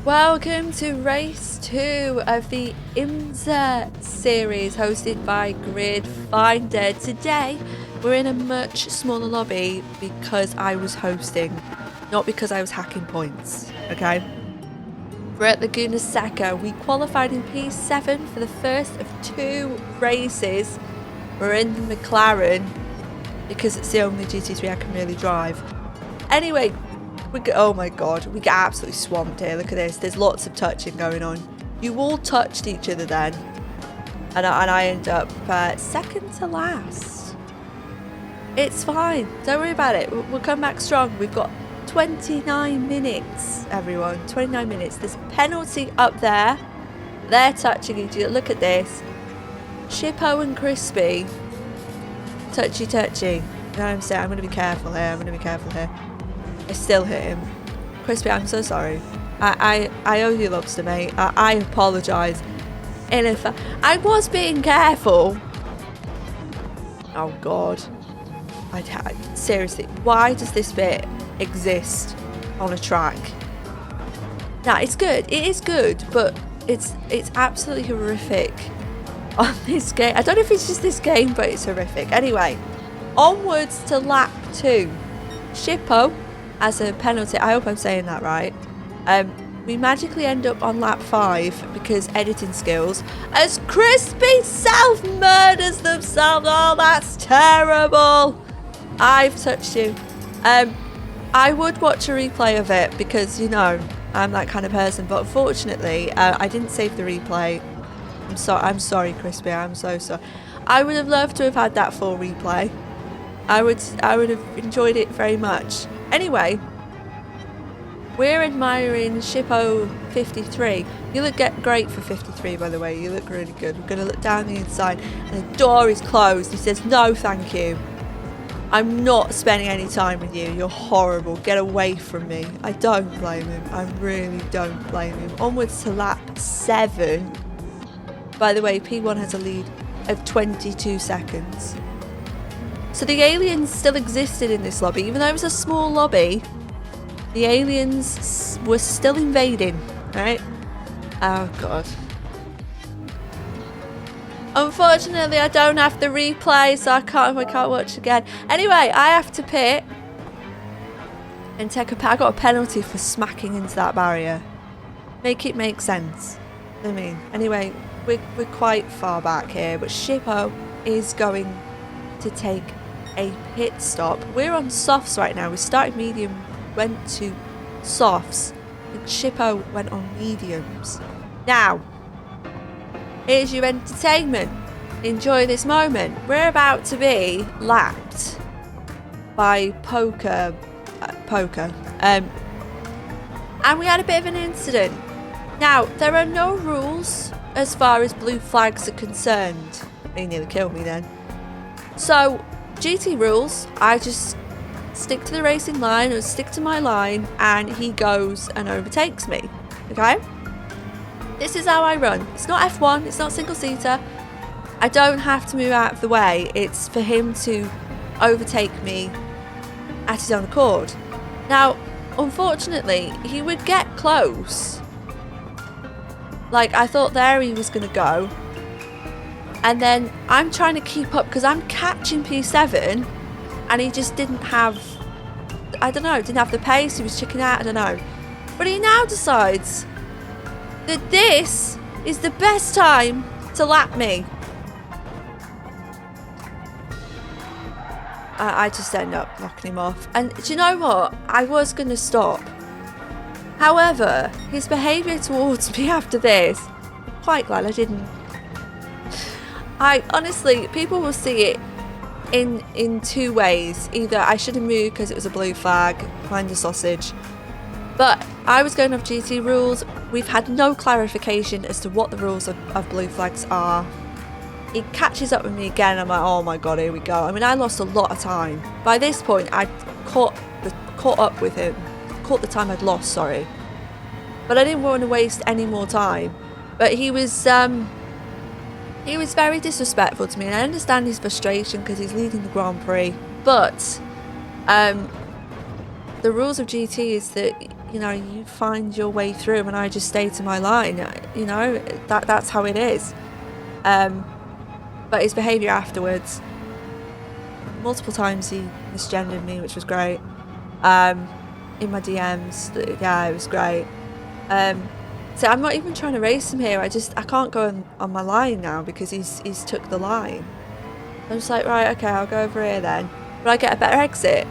Welcome to race 2 of the IMSA series hosted by Grid Finder. Today we're in a much smaller lobby because I was hosting, not because I was hacking points, okay? We're at Laguna Seca. We qualified in P7 for the first of 2 races. We're in the McLaren because it's the only GT3 I can really drive. Anyway, oh my god, we get absolutely swamped here. Look at this. There's lots of touching going on. You all touched each other then. And I end up second to last. It's fine. Don't worry about it. We'll come back strong. We've got 29 minutes, everyone. 29 minutes. There's a penalty up there. They're touching each other. Look at this. Shippo and Crispy. Touchy. You know what I'm saying? I'm going to be careful here. I still hit him. Crispy, I'm so sorry. I owe you lobster, mate. I apologise. And if I was being careful. Oh God. Seriously, why does this bit exist on a track? Now it's good. It is good, but it's absolutely horrific on this game. I don't know if it's just this game, but it's horrific. Anyway, onwards to lap 2. Shippo as a penalty, I hope I'm saying that right. We magically end up on lap 5 because editing skills, as Crispy self-murders themselves. Oh, that's terrible. I've touched you. I would watch a replay of it because, you know, I'm that kind of person, but unfortunately I didn't save the replay. I'm sorry, Crispy. I'm so sorry. I would have loved to have had that full replay. I would have enjoyed it very much. Anyway, we're admiring Shippo 53. You look great for 53, by the way. You look really good. We're going to look down the inside and the door is closed. He says, no, thank you. I'm not spending any time with you. You're horrible. Get away from me. I don't blame him. I really don't blame him. Onwards to lap 7. By the way, P1 has a lead of 22 seconds. So the aliens still existed in this lobby. Even though it was a small lobby, the aliens were still invading, right? Oh God. Unfortunately, I don't have the replay, so I can't watch again. Anyway, I have to pit and take I got a penalty for smacking into that barrier. Make it make sense. I mean, anyway, we're quite far back here, but Shippo is going to take a pit stop. We're on softs right now. We started medium, went to softs, and Shippo went on mediums. Now, here's your entertainment. Enjoy this moment. We're about to be lapped by Poker. And we had a bit of an incident. Now, there are no rules as far as blue flags are concerned. He nearly killed me then. So, GT rules, I just stick to the racing line or stick to my line and he goes and overtakes me. Okay? This is how I run. It's not F1, it's not single seater. I don't have to move out of the way. It's for him to overtake me at his own accord. Now, unfortunately, he would get close. Like, I thought there he was going to go. And then I'm trying to keep up because I'm catching P7 and he just didn't have, I don't know, didn't have the pace. He was checking out, I don't know. But he now decides that this is the best time to lap me. I just end up knocking him off. And do you know what? I was going to stop. However, his behaviour towards me after this, quite glad I didn't. Honestly, people will see it in 2 ways. Either I should have moved because it was a blue flag, find the sausage. But I was going off GT rules. We've had no clarification as to what the rules of blue flags are. He catches up with me again. I'm like, oh my God, here we go. I mean, I lost a lot of time. By this point, I'd caught up with him. Caught the time I'd lost, sorry. But I didn't want to waste any more time. But he was very disrespectful to me, and I understand his frustration because he's leading the Grand Prix. But the rules of GT is that you know, you find your way through and I just stay to my line. You know, that's how it is. But his behaviour afterwards, multiple times he misgendered me, which was great. In my DMs, yeah, it was great. So I'm not even trying to race him here. I can't go on my line now because he's took the line. I'm just like, right, okay, I'll go over here then. But I get a better exit.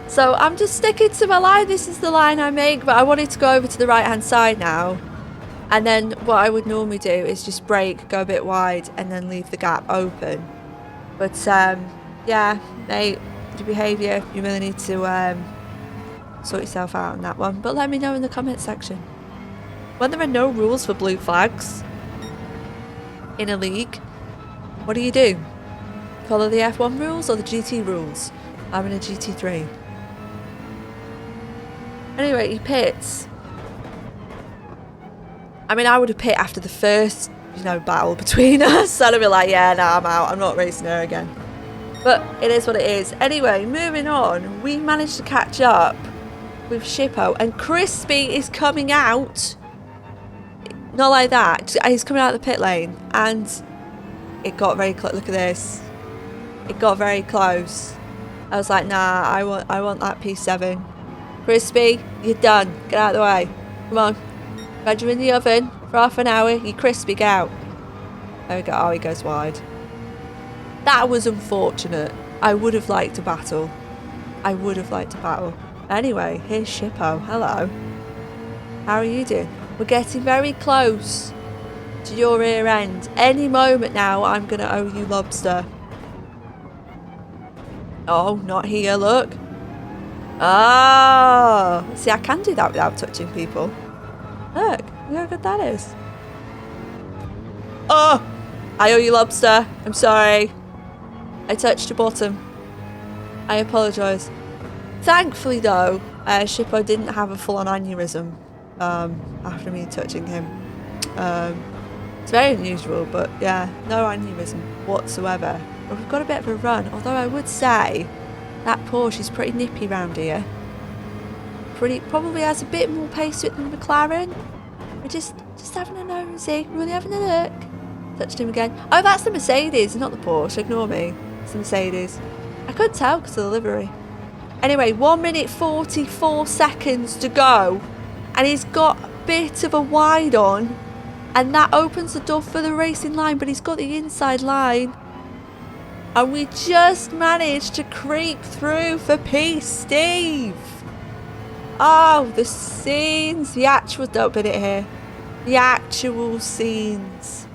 So I'm just sticking to my line. This is the line I make, but I wanted to go over to the right hand side now. And then what I would normally do is just brake, go a bit wide, and then leave the gap open. But yeah, mate, your behaviour, you really need to sort yourself out on that one. But let me know in the comment section. When there are no rules for blue flags in a league, what do you do? Follow the F1 rules or the GT rules? I'm in a GT3. Anyway, he pits. I mean, I would have pit after the first, you know, battle between us. I'd have been like, yeah, nah, I'm out. I'm not racing her again. But it is what it is. Anyway, moving on. We managed to catch up with Shippo. And Crispy is coming out. Not like that. He's coming out of the pit lane. And it got very close. Look at this. It got very close. I was like, nah, I want that P7. Crispy, you're done. Get out of the way. Come on. Had you in the oven for half an hour. You crispy, get out. There we go. Oh, he goes wide. That was unfortunate. I would have liked to battle. I would have liked to battle. Anyway, here's Shippo. Hello. How are you doing? We're getting very close to your rear end. Any moment now, I'm going to owe you lobster. Oh, not here, look. Oh. See, I can do that without touching people. Look how good that is. Oh, I owe you lobster. I'm sorry. I touched your bottom. I apologise. Thankfully, though, Shippo didn't have a full-on aneurysm after me touching him. It's very unusual, but yeah, no aneurysm whatsoever. But we've got a bit of a run, although I would say that Porsche is pretty nippy round here. Probably has a bit more pace to it than the McLaren. We're just having a nosy, really having a look. Touched him again. Oh, that's the Mercedes, not the Porsche. Ignore me. It's the Mercedes. I couldn't tell because of the livery. Anyway, 1 minute 44 seconds to go. And he's got a bit of a wide on. And that opens the door for the racing line, but he's got the inside line. And we just managed to creep through for P. Steve. Oh, the scenes. The actual, don't put it here. The actual scenes.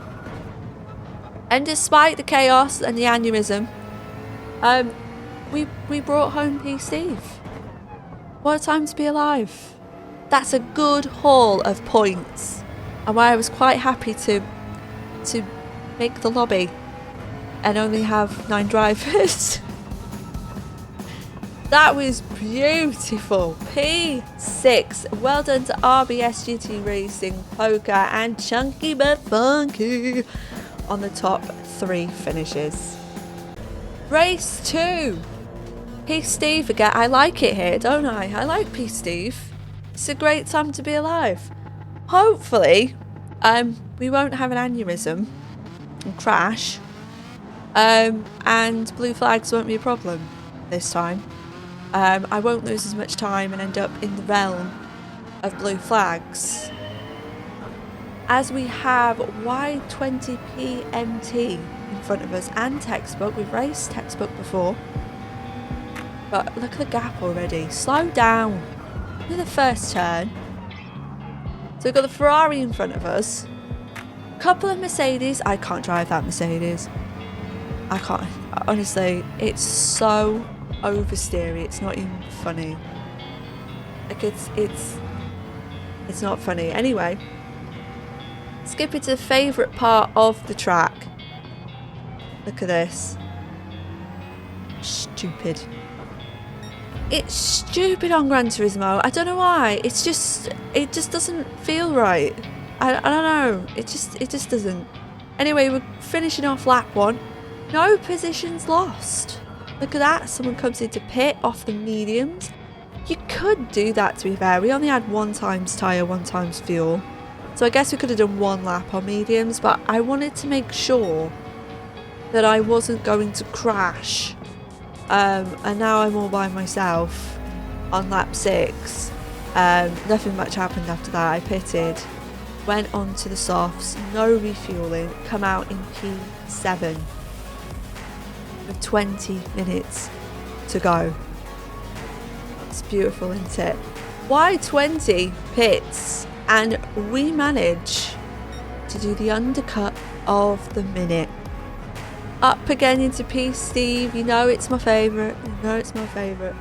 And despite the chaos and the aneurysm, we brought home P. Steve. What a time to be alive. That's a good haul of points. And why I was quite happy to make the lobby and only have 9 drivers. That was beautiful. P6. Well done to RBS GT Racing, Poker and Chunky but Funky on the top 3 finishes. Race 2. P. Steve again. I like it here, don't I? I like P. Steve. It's a great time to be alive. Hopefully, we won't have an aneurysm and crash. And blue flags won't be a problem this time. I won't lose as much time and end up in the realm of blue flags. As we have Y20 PMT in front of us and textbook. We've raced textbook before. But look at the gap already. Slow down. Look at the first turn. So we've got the Ferrari in front of us. A couple of Mercedes. I can't drive that Mercedes. I can't. Honestly, it's so oversteery. It's not even funny. Like it's not funny. Anyway, skip into the favourite part of the track. Look at this. Stupid. It's stupid on Gran Turismo. I don't know why. It just doesn't feel right. I don't know. It just doesn't. Anyway, we're finishing off lap 1. No positions lost. Look at that. Someone comes into pit off the mediums. You could do that, to be fair. We only had 1 times tyre, 1 times fuel. So I guess we could have done 1 lap on mediums, but I wanted to make sure that I wasn't going to crash. And now I'm all by myself on lap 6. Nothing much happened after that. I pitted, went on to the softs, no refueling, come out in P7 with 20 minutes to go. It's beautiful, isn't it? Why 20 pits? And we manage to do the undercut of the minute. Up again into P, Steve. You know it's my favourite. You know it's my favourite.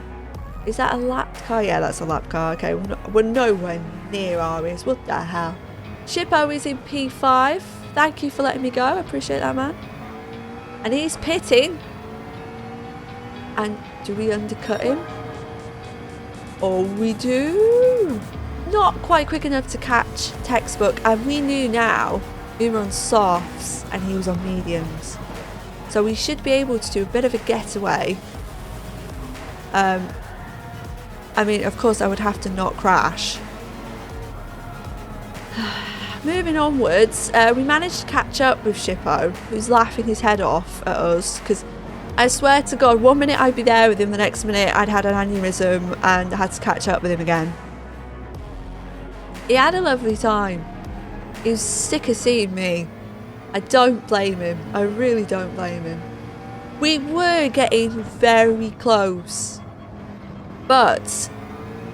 Is that a lap car? Yeah, that's a lap car. Okay, we're nowhere near Aries. What the hell? Shippo is in P5. Thank you for letting me go. I appreciate that, man. And he's pitting. And do we undercut him? Oh, we do. Not quite quick enough to catch textbook. And we knew now we were on softs and he was on mediums. So we should be able to do a bit of a getaway. I mean, of course, I would have to not crash. Moving onwards, we managed to catch up with Shippo, who's laughing his head off at us, because I swear to God, 1 minute I'd be there with him, the next minute I'd had an aneurysm and I had to catch up with him again. He had a lovely time. He was sick of seeing me. I don't blame him. I really don't blame him. We were getting very close. But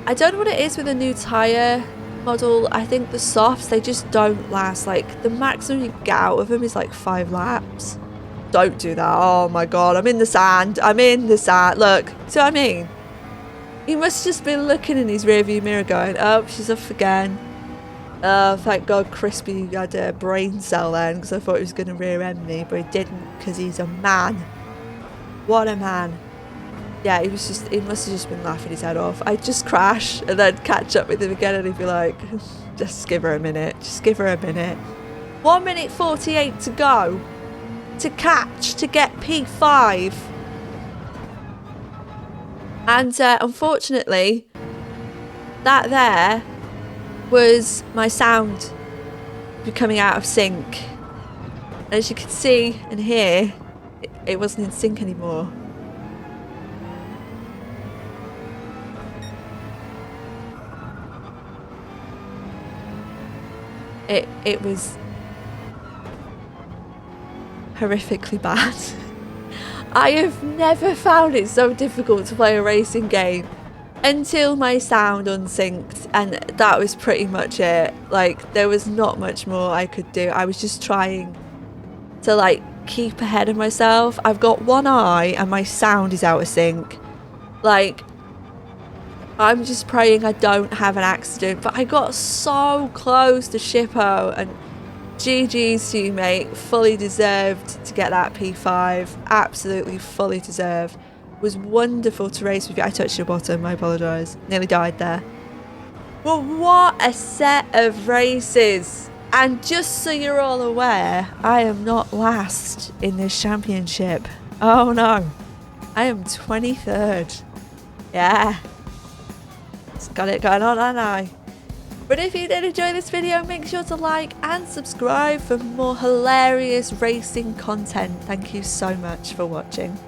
I don't know what it is with the new tyre model. I think the softs, they just don't last. Like, the maximum you get out of them is like 5 laps. Don't do that. Oh my God, I'm in the sand. I'm in the sand. Look, see what I mean? He must just be looking in his rearview mirror going, oh, she's off again. Thank God Crispy had a brain cell then, because I thought he was going to rear end me, but he didn't, because he's a man. What a man. Yeah, he must have just been laughing his head off. I'd just crash and then catch up with him again and he'd be like, just give her a minute. Just give her a minute. 1 minute 48 to go. To catch, to get P5. And unfortunately, that there was my sound becoming out of sync. And as you can see and hear, it wasn't in sync anymore. It was horrifically bad. I have never found it so difficult to play a racing game until my sound unsynced, and that was pretty much it. Like, there was not much more I could do. I was just trying to like keep ahead of myself. I've got one eye and my sound is out of sync. Like, I'm just praying I don't have an accident, but I got so close to Shippo, and GG's to you, mate. Fully deserved to get that P5. Absolutely fully deserved. It was wonderful to race with you. I touched your bottom, I apologise. Nearly died there. Well, what a set of races. And just so you're all aware, I am not last in this championship. Oh no. I am 23rd. Yeah. It's got it going on, haven't I? But if you did enjoy this video, make sure to like and subscribe for more hilarious racing content. Thank you so much for watching.